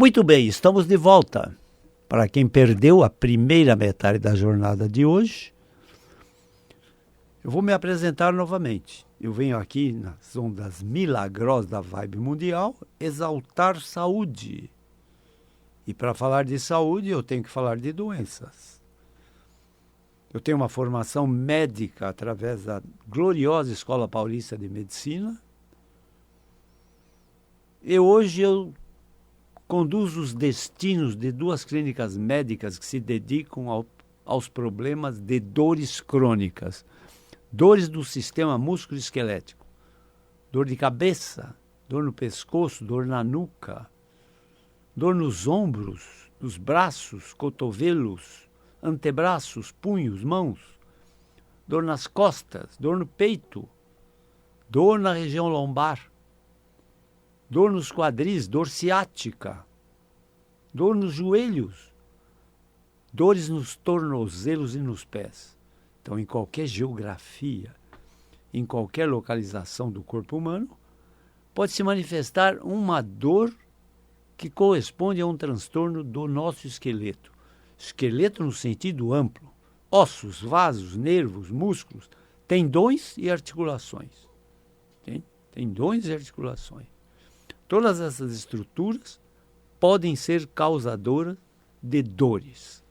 Muito bem, estamos de volta. Para quem perdeu a primeira metade da jornada de hoje, eu vou me apresentar novamente. Eu venho aqui nas ondas milagrosas da Vibe Mundial exaltar saúde. E para falar de saúde, eu tenho que falar de doenças. Eu tenho uma formação médica através da gloriosa Escola Paulista de Medicina. E hoje eu conduzo os destinos de duas clínicas médicas que se dedicam aos problemas de dores crônicas. Dores do sistema músculo-esquelético. Dor de cabeça, dor no pescoço, dor na nuca, dor nos ombros, nos braços, cotovelos, antebraços, punhos, mãos, dor nas costas, dor no peito, dor na região lombar, dor nos quadris, dor ciática, dor nos joelhos, dores nos tornozelos e nos pés. Então, em qualquer geografia, em qualquer localização do corpo humano, pode se manifestar uma dor que corresponde a um transtorno do nosso esqueleto. Esqueleto no sentido amplo. Ossos, vasos, nervos, músculos, tendões e articulações. Tendões e articulações. Todas essas estruturas podem ser causadoras de dores.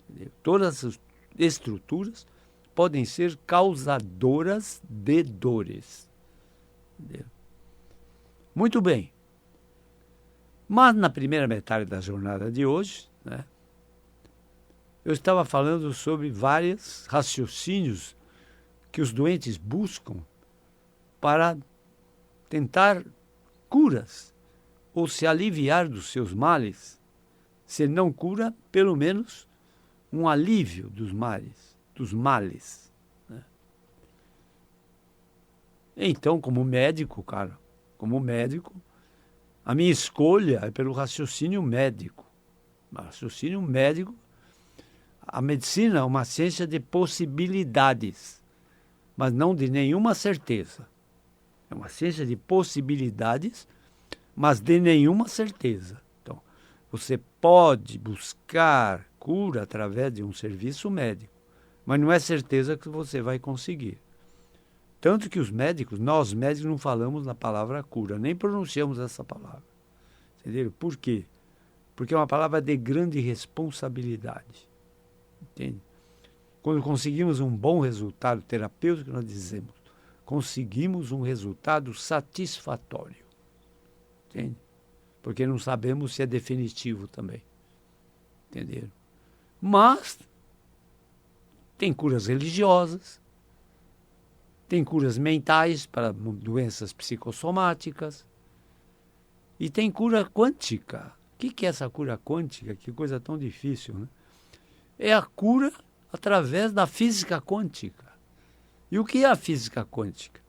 Entendeu? Todas essas estruturas podem ser causadoras de dores. Entendeu? Muito bem. Mas na primeira metade da jornada de hoje, eu estava falando sobre vários raciocínios que os doentes buscam para tentar curas ou se aliviar dos seus males. Se não cura, pelo menos um alívio dos males. Então, como médico, a minha escolha é pelo raciocínio médico. Raciocínio médico, a medicina é uma ciência de possibilidades, mas não de nenhuma certeza. É uma ciência de possibilidades, mas de nenhuma certeza. Então, você pode buscar cura através de um serviço médico, mas não é certeza que você vai conseguir. Tanto que nós médicos não falamos na palavra cura, nem pronunciamos essa palavra. Entenderam? Por quê? Porque é uma palavra de grande responsabilidade. Entende? Quando conseguimos um bom resultado terapêutico, nós dizemos, conseguimos um resultado satisfatório. Entende? Porque não sabemos se é definitivo também. Entenderam? Mas tem curas religiosas, tem curas mentais para doenças psicossomáticas e tem cura quântica. O que é essa cura quântica? Que coisa tão difícil, né? É a cura através da física quântica. E o que é a física quântica?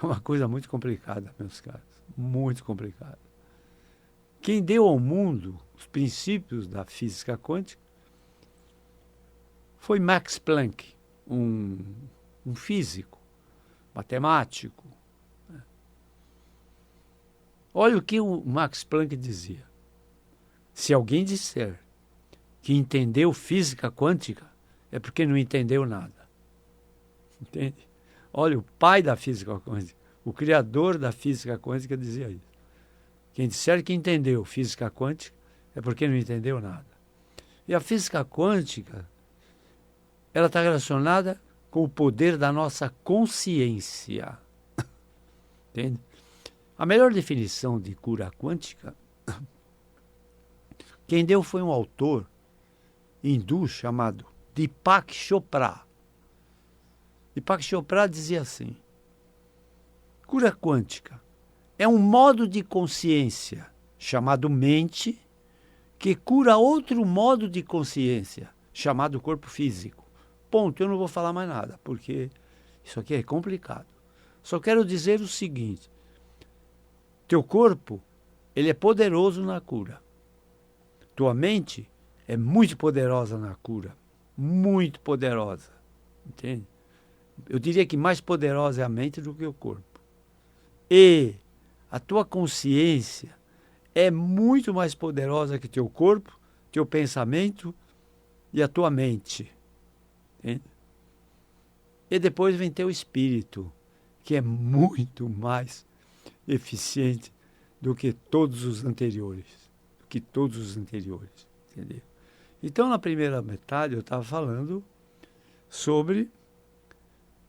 É uma coisa muito complicada, meus caros. Muito complicada. Quem deu ao mundo os princípios da física quântica foi Max Planck, um físico, matemático. Olha o que o Max Planck dizia. Se alguém disser que entendeu física quântica, é porque não entendeu nada. Entende? Olha, o pai da física quântica, o criador da física quântica dizia isso. Quem disser que entendeu física quântica, é porque não entendeu nada. E a física quântica, ela está relacionada com o poder da nossa consciência. Entende? A melhor definição de cura quântica, quem deu foi um autor hindu chamado Deepak Chopra. Deepak Chopra dizia assim, cura quântica é um modo de consciência chamado mente que cura outro modo de consciência chamado corpo físico. Ponto, eu não vou falar mais nada, porque isso aqui é complicado. Só quero dizer o seguinte, teu corpo, ele é poderoso na cura. Tua mente é muito poderosa na cura, muito poderosa, entende? Eu diria que mais poderosa é a mente do que o corpo. E a tua consciência é muito mais poderosa que teu corpo, teu pensamento e a tua mente. Entende? E depois vem teu espírito, que é muito mais eficiente do que todos os anteriores. Entendeu? Então, na primeira metade, eu estava falando sobre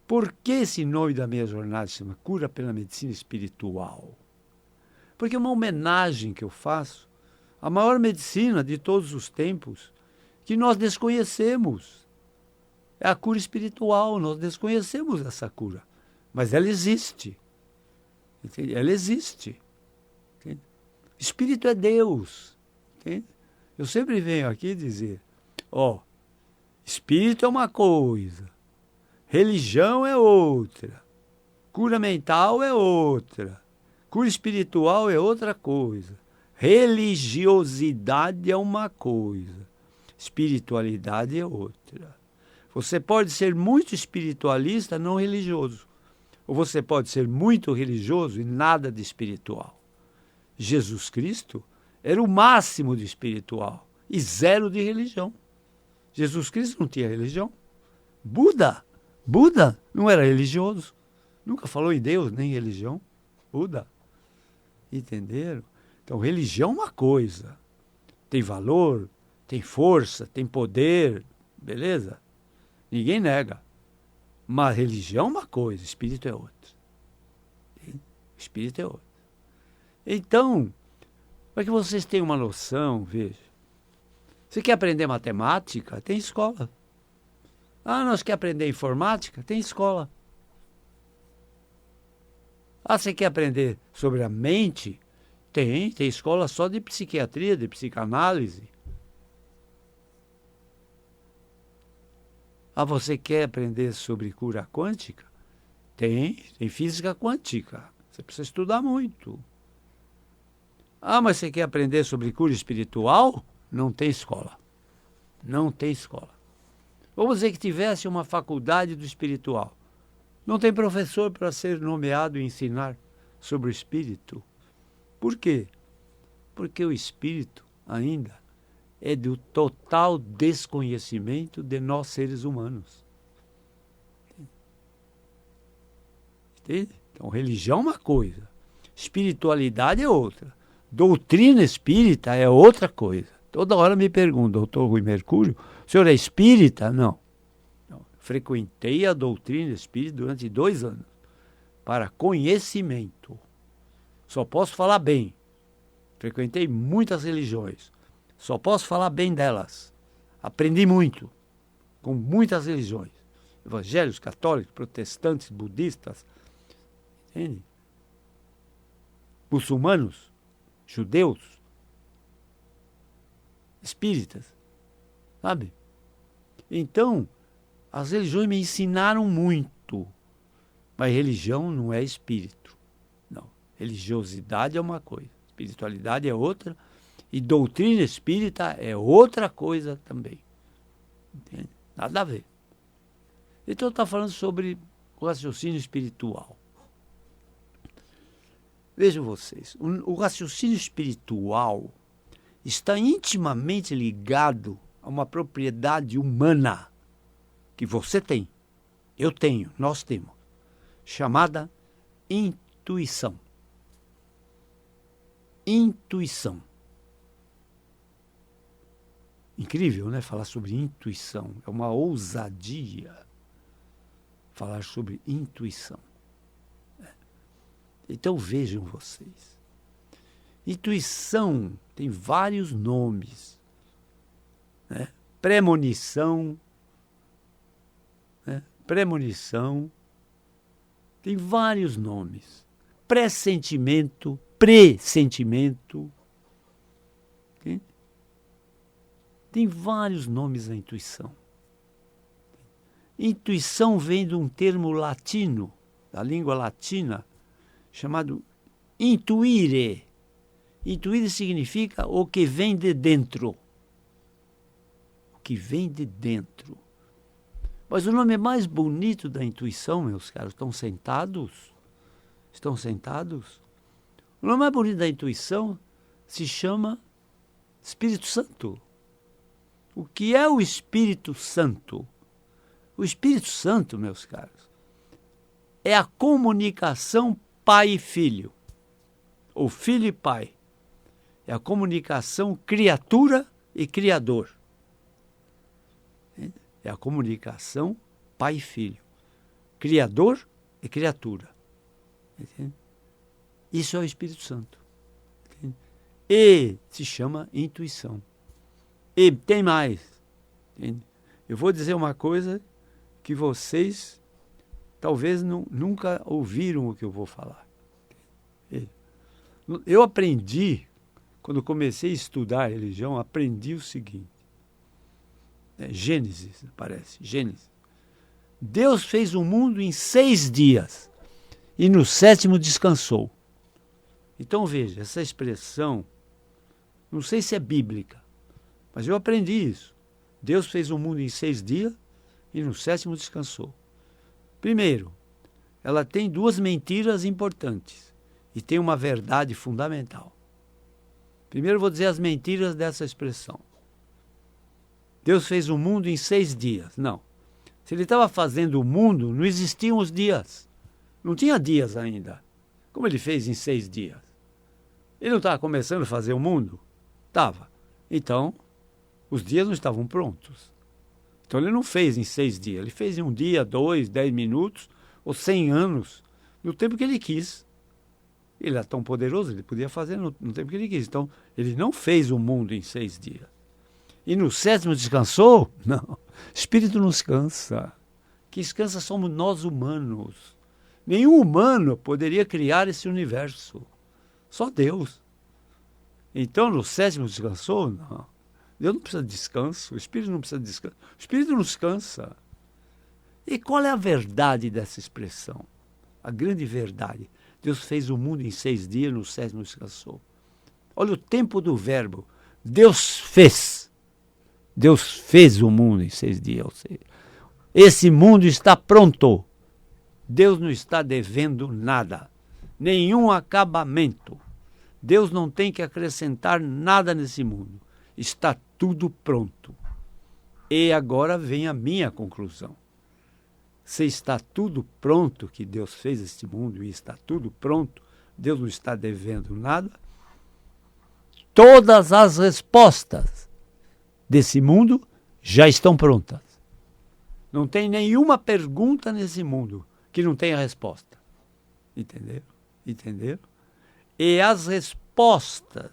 por que esse nome da minha jornada se chama Cura pela Medicina Espiritual. Porque é uma homenagem que eu faço à maior medicina de todos os tempos, que nós desconhecemos. É a cura espiritual, nós desconhecemos essa cura. Mas ela existe. Entende? Ela existe. Entende? Espírito é Deus. Entende? Eu sempre venho aqui dizer, espírito é uma coisa, religião é outra, cura mental é outra, cura espiritual é outra coisa, religiosidade é uma coisa, espiritualidade é outra. Você pode ser muito espiritualista, não religioso, ou você pode ser muito religioso e nada de espiritual. Jesus Cristo era o máximo de espiritual e zero de religião. Jesus Cristo não tinha religião. Buda não era religioso. Nunca falou em Deus, nem religião. Buda. Entenderam? Então, religião é uma coisa. Tem valor, tem força, tem poder. Beleza? Ninguém nega. Mas religião é uma coisa, espírito é outra. Espírito é outra. Então, para que vocês tenham uma noção, veja. Você quer aprender matemática? Tem escola. Nós quer aprender informática? Tem escola. Você quer aprender sobre a mente? Tem escola só de psiquiatria, de psicanálise. Você quer aprender sobre cura quântica? Tem física quântica. Você precisa estudar muito. Mas você quer aprender sobre cura espiritual? Não tem escola. Não tem escola. Vamos dizer que tivesse uma faculdade do espiritual. Não tem professor para ser nomeado e ensinar sobre o espírito. Por quê? Porque o espírito ainda é do total desconhecimento de nós seres humanos. Entende? Então, religião é uma coisa, espiritualidade é outra. Doutrina espírita é outra coisa. Toda hora me perguntam, doutor Rui Mercúrio, o senhor é espírita? Não. Frequentei a doutrina espírita durante 2 anos, para conhecimento. Só posso falar bem. Frequentei muitas religiões. Só posso falar bem delas. Aprendi muito com muitas religiões. Evangélicos, católicos, protestantes, budistas, entende? Muçulmanos, judeus, espíritas, sabe? Então, as religiões me ensinaram muito, mas religião não é espírito. Não, religiosidade é uma coisa, espiritualidade é outra, e doutrina espírita é outra coisa também. Entende? Nada a ver. Então, está falando sobre o raciocínio espiritual. Vejam vocês, o raciocínio espiritual está intimamente ligado a uma propriedade humana que você tem, eu tenho, nós temos, chamada intuição. Intuição. Incrível, né? Falar sobre intuição. É uma ousadia falar sobre intuição. Então vejam vocês. Intuição tem vários nomes. Né? Premonição. Né? Premonição. Tem vários nomes. Pressentimento. Pressentimento. Okay? Tem vários nomes a intuição. Intuição vem de um termo latino, da língua latina, chamado intuire. Intuire significa o que vem de dentro. O que vem de dentro. Mas o nome mais bonito da intuição, meus caros, estão sentados? Estão sentados? O nome mais bonito da intuição se chama Espírito Santo. O que é o Espírito Santo? O Espírito Santo, meus caros, é a comunicação pai e filho, ou filho e pai. É a comunicação criatura e criador. É a comunicação pai e filho, criador e criatura. Entende? Isso é o Espírito Santo. Entende? E se chama intuição. E tem mais. Entende? Eu vou dizer uma coisa que vocês talvez nunca ouviram o que eu vou falar. Eu aprendi, quando comecei a estudar religião, aprendi o seguinte. Gênesis, parece. Gênesis. Deus fez o mundo em 6 dias e no 7º descansou. Então veja, essa expressão, não sei se é bíblica, mas eu aprendi isso. Deus fez o mundo em 6 dias e no 7º descansou. Primeiro, ela tem 2 mentiras importantes e tem uma verdade fundamental. Primeiro eu vou dizer as mentiras dessa expressão. Deus fez o mundo em 6 dias. Não. Se ele estava fazendo o mundo, não existiam os dias. Não tinha dias ainda. Como ele fez em 6 dias? Ele não estava começando a fazer o mundo? Estava. Então, os dias não estavam prontos. Então ele não fez em 6 dias. Ele fez em 1 dia, 2, 10 minutos ou 100 anos, no tempo que ele quis. Ele era tão poderoso, ele podia fazer no tempo que ele quis. Então, ele não fez o mundo em 6 dias. E no 7º descansou? Não. Espírito não descansa. Quem descansa somos nós humanos. Nenhum humano poderia criar esse universo. Só Deus. Então, no 7º descansou? Não. Deus não precisa de descanso. O Espírito não precisa de descanso. O Espírito não descansa. E qual é a verdade dessa expressão? A grande verdade. Deus fez o mundo em 6 dias, no 7º descansou. Olha o tempo do verbo. Deus fez. Deus fez o mundo em 6 dias. Ou seja, esse mundo está pronto. Deus não está devendo nada. Nenhum acabamento. Deus não tem que acrescentar nada nesse mundo. Está tudo pronto. E agora vem a minha conclusão. Se está tudo pronto, que Deus fez este mundo e está tudo pronto, Deus não está devendo nada, todas as respostas desse mundo já estão prontas. Não tem nenhuma pergunta nesse mundo que não tenha resposta. Entenderam? Entenderam? E as respostas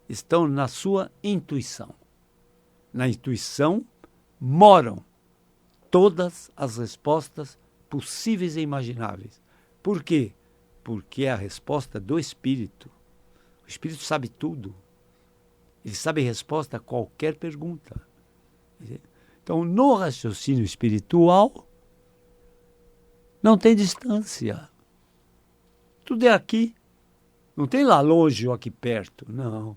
estão na sua intuição. Na intuição moram todas as respostas possíveis e imagináveis. Por quê? Porque é a resposta do Espírito. O Espírito sabe tudo. Ele sabe a resposta a qualquer pergunta. Então, no raciocínio espiritual, não tem distância. Tudo é aqui. Não tem lá longe ou aqui perto. Não. No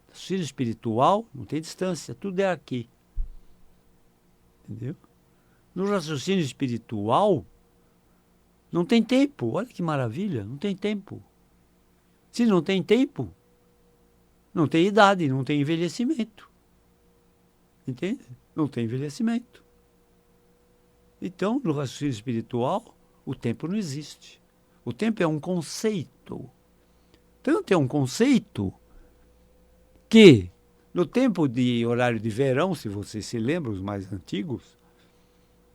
raciocínio espiritual, não tem distância. Tudo é aqui. Entendeu? No raciocínio espiritual, não tem tempo. Olha que maravilha, não tem tempo. Se não tem tempo, não tem idade, não tem envelhecimento. Entende? Não tem envelhecimento. Então, no raciocínio espiritual, o tempo não existe. O tempo é um conceito. Tanto é um conceito que no tempo de horário de verão, se vocês se lembram, os mais antigos,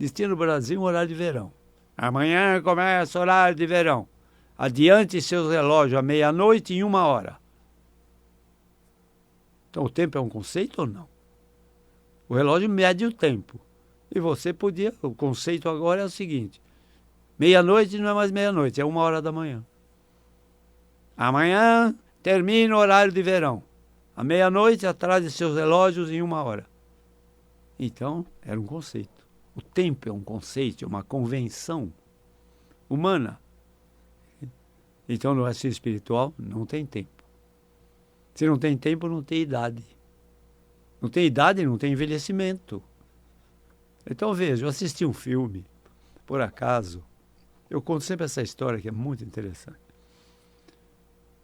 existia no Brasil um horário de verão. Amanhã começa o horário de verão. Adiante seus relógios à meia-noite em 1 hora. Então o tempo é um conceito ou não? O relógio mede o tempo. E você podia, o conceito agora é o seguinte, meia-noite não é mais meia-noite, é 1 hora da manhã. Amanhã termina o horário de verão. À meia-noite, atrás de seus relógios em 1 hora. Então, era um conceito. O tempo é um conceito, é uma convenção humana. Então, no raciocínio espiritual, não tem tempo. Se não tem tempo, não tem idade. Não tem idade, não tem envelhecimento. Então, veja, eu assisti um filme, por acaso, eu conto sempre essa história que é muito interessante.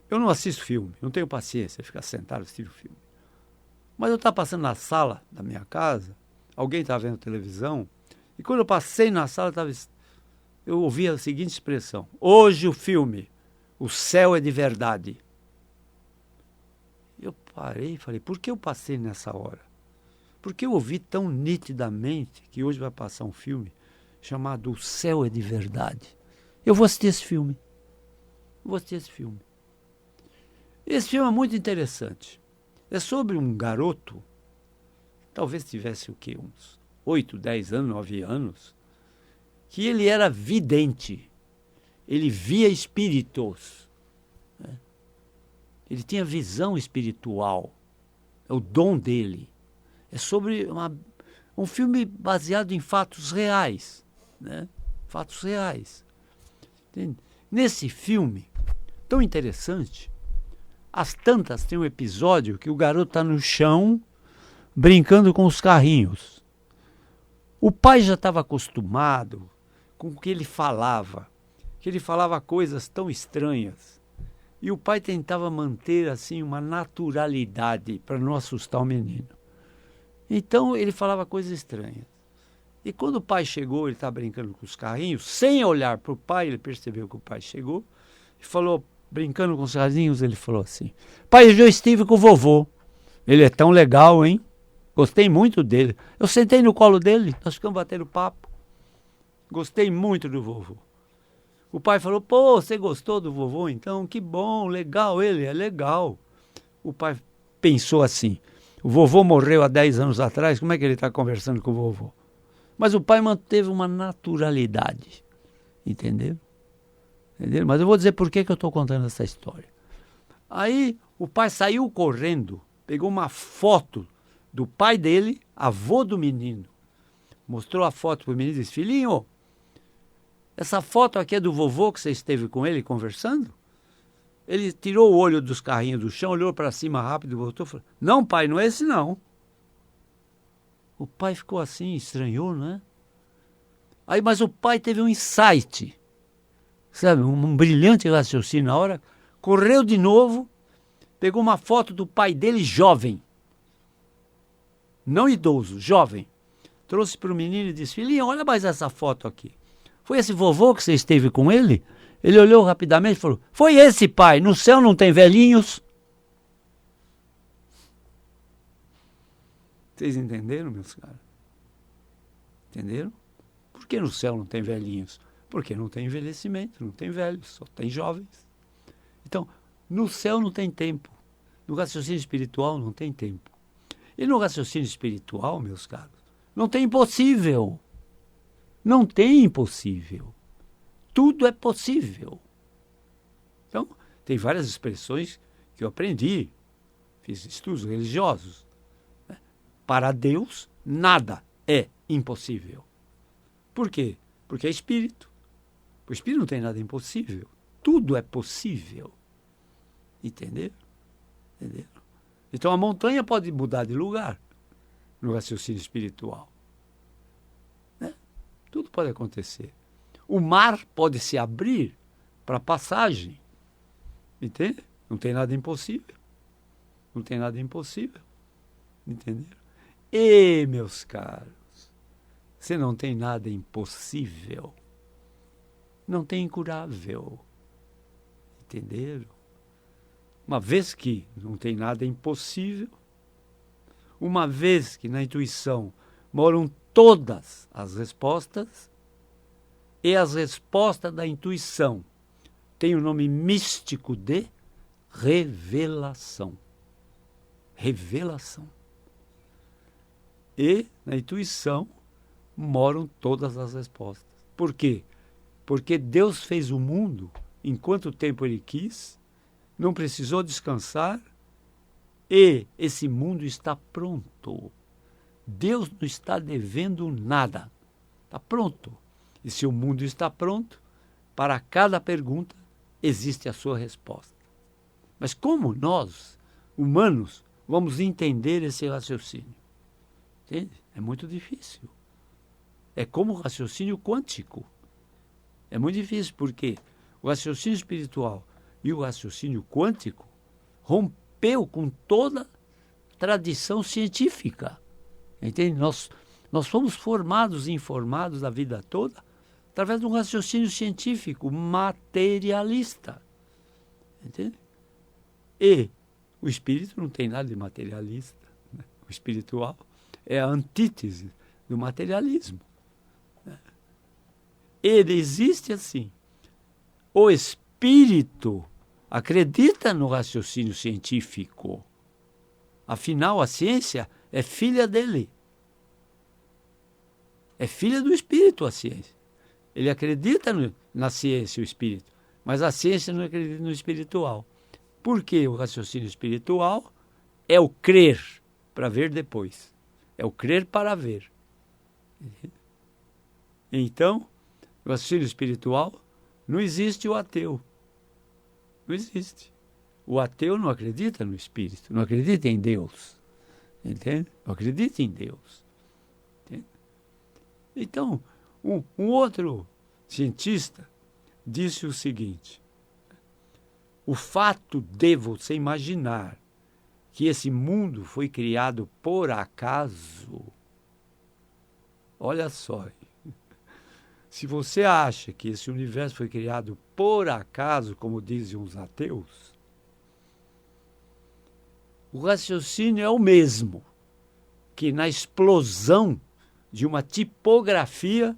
Eu não assisto filme, não tenho paciência de ficar sentado assistindo filme. Mas eu estava passando na sala da minha casa, alguém estava vendo televisão, e quando eu passei na sala, eu ouvi a seguinte expressão: hoje o filme, o céu é de verdade. Eu parei e falei, por que eu passei nessa hora? Porque eu ouvi tão nitidamente que hoje vai passar um filme chamado O Céu é de Verdade. Eu vou assistir esse filme. Vou assistir esse filme. Esse filme é muito interessante. É sobre um garoto, talvez tivesse o quê? Uns 8, 10 anos, 9 anos, que ele era vidente. Ele via espíritos. Né? Ele tinha visão espiritual. É o dom dele. É sobre um filme baseado em fatos reais. Né? Fatos reais. Entende? Nesse filme, tão interessante, as tantas tem um episódio que o garoto está no chão brincando com os carrinhos. O pai já estava acostumado com o que ele falava coisas tão estranhas. E o pai tentava manter assim uma naturalidade para não assustar o menino. Então ele falava coisas estranhas. E quando o pai chegou, ele estava brincando com os carrinhos, sem olhar para o pai, ele percebeu que o pai chegou e falou, brincando com os carrinhos, ele falou assim: pai, eu já estive com o vovô. Ele é tão legal, hein? Gostei muito dele. Eu sentei no colo dele, nós ficamos batendo papo. Gostei muito do vovô. O pai falou, pô, você gostou do vovô então? Que bom, legal, ele é legal. O pai pensou assim, o vovô morreu há 10 anos atrás, como é que ele está conversando com o vovô? Mas o pai manteve uma naturalidade, entendeu? Mas eu vou dizer por que eu estou contando essa história. Aí o pai saiu correndo, pegou uma foto do pai dele, avô do menino, mostrou a foto para o menino e disse, filhinho, essa foto aqui é do vovô que você esteve com ele conversando? Ele tirou o olho dos carrinhos do chão, olhou para cima rápido e voltou e falou, não pai, não é esse não. O pai ficou assim, estranhou, não é? Aí, mas o pai teve um insight, sabe, um brilhante raciocínio na hora, correu de novo, pegou uma foto do pai dele jovem, não idoso, jovem, trouxe para o menino e disse, filhinho, olha mais essa foto aqui. Foi esse vovô que você esteve com ele? Ele olhou rapidamente e falou, foi esse pai, no céu não tem velhinhos? Vocês entenderam, meus caras? Entenderam? Por que no céu não tem velhinhos? Porque não tem envelhecimento, não tem velhos, só tem jovens. Então, no céu não tem tempo. No raciocínio espiritual não tem tempo. E no raciocínio espiritual, meus caros, não tem impossível. Não tem impossível. Tudo é possível. Então, tem várias expressões que eu aprendi, fiz estudos religiosos. Né? Para Deus, nada é impossível. Por quê? Porque é espírito. O espírito não tem nada impossível. Tudo é possível. Entenderam? Entenderam? Então a montanha pode mudar de lugar no raciocínio espiritual. Né? Tudo pode acontecer. O mar pode se abrir para passagem. Entende? Não tem nada impossível. Não tem nada impossível. Entenderam? E, meus caros, se não tem nada impossível, não tem incurável. Entenderam? Uma vez que não tem nada impossível, uma vez que na intuição moram todas as respostas, e as respostas da intuição têm o nome místico de revelação. Revelação. E na intuição moram todas as respostas. Por quê? Porque Deus fez o mundo em quanto tempo Ele quis, não precisou descansar e esse mundo está pronto. Deus não está devendo nada. Está pronto. E se o mundo está pronto, para cada pergunta existe a sua resposta. Mas como nós, humanos, vamos entender esse raciocínio? Entende? É muito difícil. É como o raciocínio quântico. É muito difícil porque o raciocínio espiritual E o raciocínio quântico rompeu com toda tradição científica. Entende? Nós fomos formados e informados a vida toda através de um raciocínio científico materialista. Entende? E o espírito não tem nada de materialista. Né? O espiritual é a antítese do materialismo. Ele existe assim. O espírito acredita no raciocínio científico. Afinal, a ciência é filha dele. É filha do espírito a ciência. Ele acredita na ciência, o espírito, mas a ciência não acredita no espiritual. Porque o raciocínio espiritual é o crer para ver depois. É o crer para ver. Então, o raciocínio espiritual, não existe o ateu. Não existe. O ateu não acredita no espírito, não acredita em Deus. Entende? Não acredita em Deus. Entende? Então, um outro cientista disse o seguinte: o fato de você imaginar que esse mundo foi criado por acaso, olha só, se você acha que esse universo foi criado por acaso, como dizem os ateus, o raciocínio é o mesmo que na explosão de uma tipografia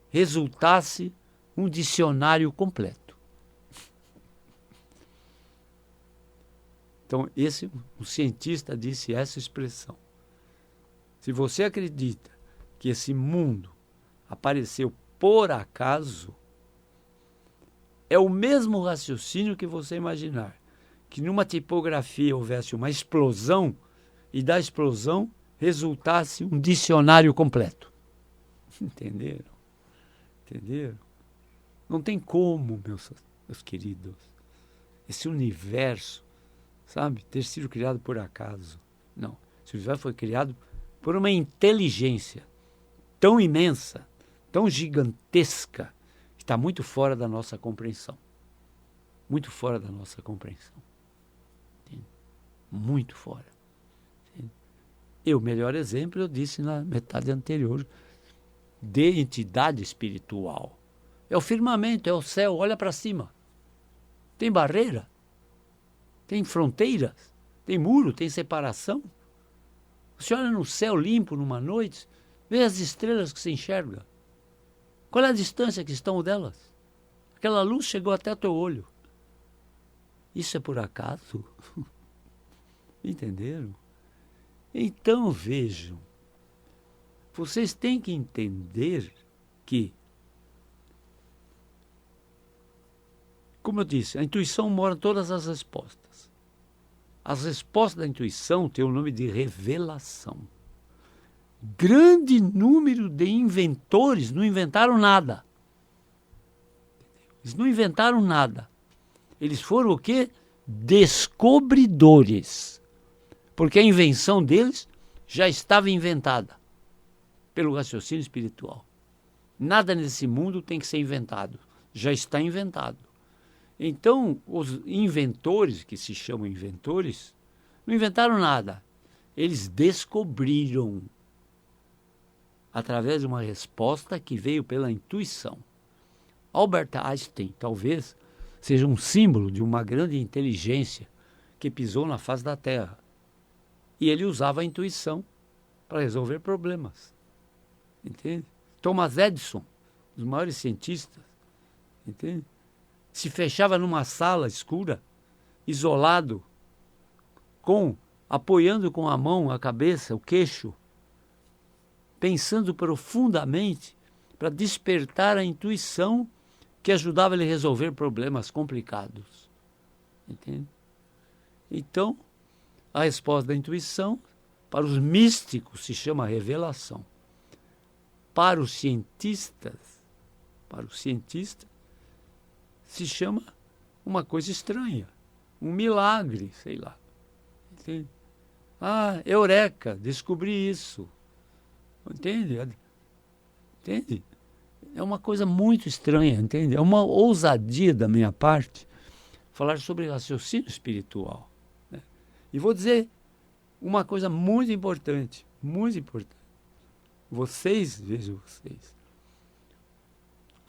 resultasse um dicionário completo. Então, o cientista disse essa expressão. Se você acredita que esse mundo apareceu por acaso, é o mesmo raciocínio que você imaginar que numa tipografia houvesse uma explosão e da explosão resultasse um dicionário completo. Entenderam? Entenderam? Não tem como, meus queridos, esse universo, sabe, ter sido criado por acaso. Não. Esse universo foi criado por uma inteligência tão imensa, tão gigantesca, que está muito fora da nossa compreensão. Muito fora da nossa compreensão. Entende? Muito fora. Entende? E o melhor exemplo eu disse na metade anterior, de entidade espiritual. É o firmamento, é o céu, olha para cima. Tem barreira? Tem fronteiras? Tem muro? Tem separação? Você olha no céu limpo numa noite, vê as estrelas que se enxerga. Qual é a distância que estão delas? Aquela luz chegou até o teu olho. Isso é por acaso? Entenderam? Então vejam, vocês têm que entender que, como eu disse, a intuição mora em todas as respostas. As respostas da intuição têm o nome de revelação. Grande número de inventores não inventaram nada. Eles não inventaram nada. Eles foram o quê? Descobridores. Porque a invenção deles já estava inventada pelo raciocínio espiritual. Nada nesse mundo tem que ser inventado. Já está inventado. Então, os inventores, que se chamam inventores, não inventaram nada. Eles descobriram através de uma resposta que veio pela intuição. Albert Einstein, talvez, seja um símbolo de uma grande inteligência que pisou na face da Terra. E ele usava a intuição para resolver problemas. Entende? Thomas Edison, um dos maiores cientistas, entende? Se fechava numa sala escura, isolado, apoiando com a mão a cabeça, o queixo, pensando profundamente para despertar a intuição que ajudava ele a resolver problemas complicados. Entende? Então, a resposta da intuição, para os místicos, se chama revelação. Para os cientistas, se chama uma coisa estranha, um milagre, sei lá. Entende? Ah, eureka, descobri isso. Entende? Entende? É uma coisa muito estranha, entende? É uma ousadia da minha parte falar sobre raciocínio espiritual, né? E vou dizer uma coisa muito importante, muito importante. Vocês, vejo vocês.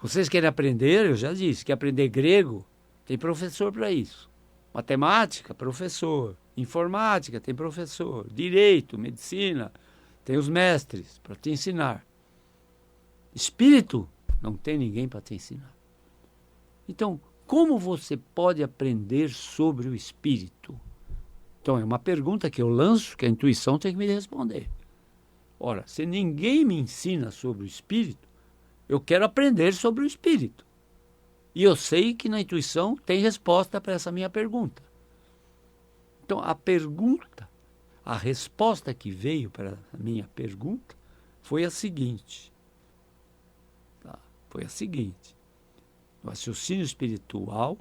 Vocês querem aprender, eu já disse, quer aprender grego, tem professor para isso. Matemática, professor. Informática, tem professor. Direito, medicina, tem os mestres para te ensinar. Espírito, não tem ninguém para te ensinar. Então, como você pode aprender sobre o espírito? Então, é uma pergunta que eu lanço, que a intuição tem que me responder. Ora, se ninguém me ensina sobre o espírito, eu quero aprender sobre o espírito. E eu sei que na intuição tem resposta para essa minha pergunta. Então, a resposta que veio para a minha pergunta foi a seguinte. Tá? Foi a seguinte. No raciocínio espiritual,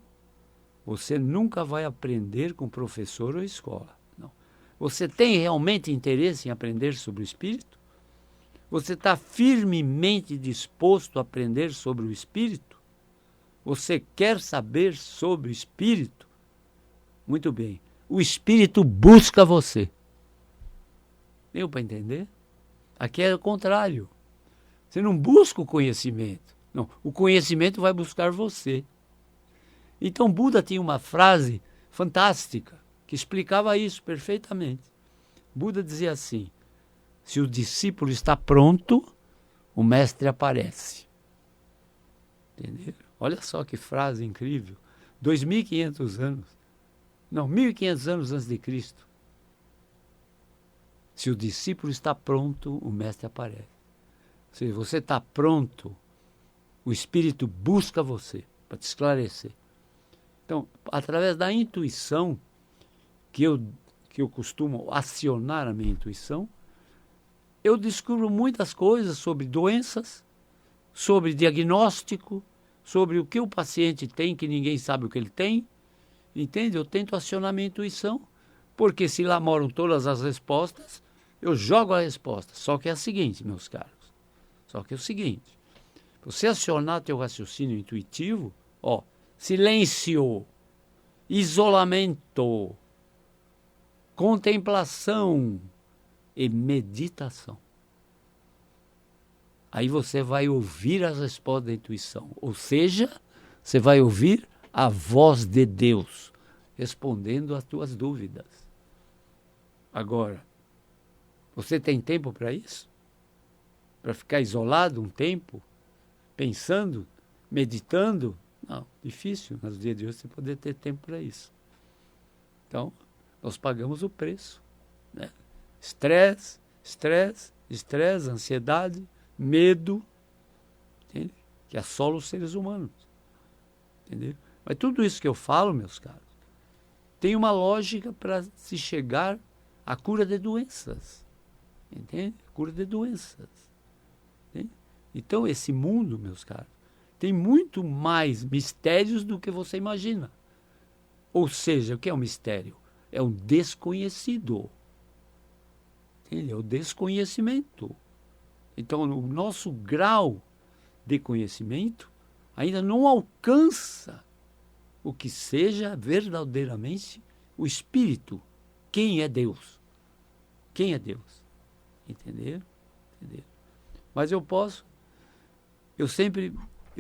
você nunca vai aprender com professor ou escola. Não. Você tem realmente interesse em aprender sobre o espírito? Você está firmemente disposto a aprender sobre o espírito? Você quer saber sobre o espírito? Muito bem. O espírito busca você. Deu para entender? Aqui é o contrário. Você não busca o conhecimento. Não, o conhecimento vai buscar você. Então Buda tinha uma frase fantástica que explicava isso perfeitamente. Buda dizia assim: se o discípulo está pronto, o mestre aparece. Entendeu? Olha só que frase incrível. 2.500 anos. Não, 1.500 anos antes de Cristo. Se o discípulo está pronto, o mestre aparece. Se você está pronto, o Espírito busca você para te esclarecer. Então, através da intuição, que eu costumo acionar a minha intuição, eu descubro muitas coisas sobre doenças, sobre diagnóstico, sobre o que o paciente tem que ninguém sabe o que ele tem. Entende? Eu tento acionar minha intuição, porque se lá moram todas as respostas, eu jogo a resposta. Só que é a seguinte, meus caros. Só que é o seguinte. Você acionar teu raciocínio intuitivo, silêncio, isolamento, contemplação e meditação. Aí você vai ouvir as respostas da intuição. Ou seja, você vai ouvir a voz de Deus respondendo às tuas dúvidas. Agora, você tem tempo para isso? Para ficar isolado um tempo, pensando, meditando? Não, difícil nos dias de hoje você poder ter tempo para isso. Então, nós pagamos o preço, né? Estresse, ansiedade, medo, entende? Que assola os seres humanos. Entendeu? Mas tudo isso que eu falo, meus caros, tem uma lógica para se chegar à cura de doenças. Entende? Cura de doenças. Entende? Então, esse mundo, meus caros, tem muito mais mistérios do que você imagina. Ou seja, o que é um mistério? É um desconhecido. Entende? É o desconhecimento. Então, o nosso grau de conhecimento ainda não alcança o que seja verdadeiramente o Espírito. Quem é Deus? Quem é Deus? Entendeu? Mas eu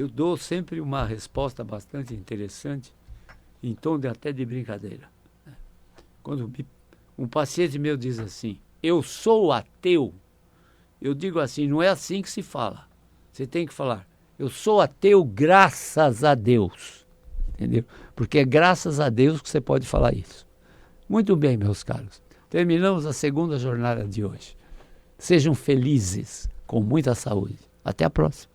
dou sempre uma resposta bastante interessante, em tom até de brincadeira. Quando um paciente meu diz assim, eu sou ateu, eu digo assim, não é assim que se fala. Você tem que falar, eu sou ateu graças a Deus. Entendeu? Porque é graças a Deus que você pode falar isso. Muito bem, meus caros. Terminamos a segunda jornada de hoje. Sejam felizes, com muita saúde. Até a próxima.